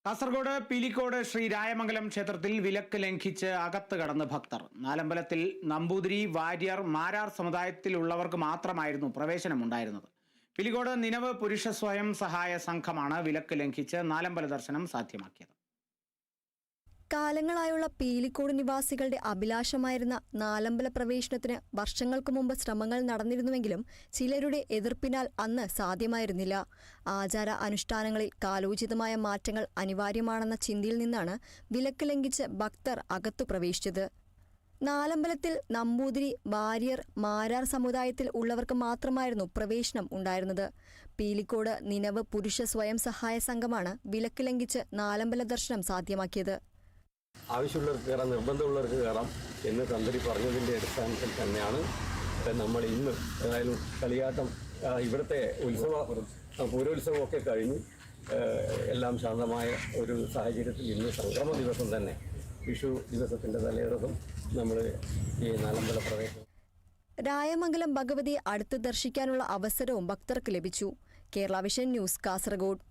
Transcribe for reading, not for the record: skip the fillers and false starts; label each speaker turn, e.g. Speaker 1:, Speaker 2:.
Speaker 1: കാസർഗോഡ് പീലിക്കോട് ശ്രീ രായമംഗലം ക്ഷേത്രത്തിൽ വിലക്ക് ലംഘിച്ച് അകത്ത് കടന്ന് ഭക്തർ. നാലമ്പലത്തിൽ നമ്പൂതിരി, വാര്യർ, മാരാർ സമുദായത്തിലുള്ളവർക്ക് മാത്രമായിരുന്നു പ്രവേശനമുണ്ടായിരുന്നത്. പീലിക്കോട് നിനവ് പുരുഷ സ്വയം സഹായ സംഘമാണ് വിലക്ക് ലംഘിച്ച് നാലമ്പല ദർശനം സാധ്യമാക്കിയത്.
Speaker 2: കാലങ്ങളായുള്ള പീലിക്കോട് നിവാസികളുടെ അഭിലാഷമായിരുന്ന നാലമ്പല പ്രവേശനത്തിന് വർഷങ്ങൾക്ക് മുമ്പ് ശ്രമങ്ങൾ നടന്നിരുന്നുവെങ്കിലും ചിലരുടെ എതിർപ്പിനാൽ അന്ന് സാധ്യമായിരുന്നില്ല. ആചാര അനുഷ്ഠാനങ്ങളിൽ കാലോചിതമായ മാറ്റങ്ങൾ അനിവാര്യമാണെന്ന ചിന്തയിൽ നിന്നാണ് വിലക്ക് ലംഘിച്ച് ഭക്തർ അകത്തു പ്രവേശിച്ചത്. നാലമ്പലത്തിൽ നമ്പൂതിരി, വാര്യർ, മാരാർ സമുദായത്തിൽ ഉള്ളവർക്ക് മാത്രമായിരുന്നു പ്രവേശനം ഉണ്ടായിരുന്നത്. പീലിക്കോട് നിനവ് പുരുഷ സ്വയം സഹായ സംഘമാണ് വിലക്ക് ലംഘിച്ച് നാലമ്പല ദർശനം സാധ്യമാക്കിയത്.
Speaker 3: ആവശ്യമുള്ളവർക്ക് കയറാം, നിർബന്ധമുള്ളവർക്ക് കയറാം എന്ന് തന്ത്രി പറഞ്ഞതിൻ്റെ അടിസ്ഥാനത്തിൽ തന്നെയാണ് നമ്മൾ ഇന്ന് ഏതായാലും കളിയാട്ടം ഇവിടുത്തെ പൂരോത്സവമൊക്കെ കഴിഞ്ഞ് എല്ലാം ശാന്തമായ ഒരു സാഹചര്യത്തിൽ ഇന്ന് സംക്രമ ദിവസം തന്നെ, വിഷു ദിവസത്തിൻ്റെ തലേദിവസം നമ്മൾ ഈ നാലമ്പല പ്രവേശനം.
Speaker 2: രായമംഗലം ഭഗവതിയെ അടുത്ത് ദർശിക്കാനുള്ള അവസരവും ഭക്തർക്ക് ലഭിച്ചു. Kerala vision news, Kasaragod.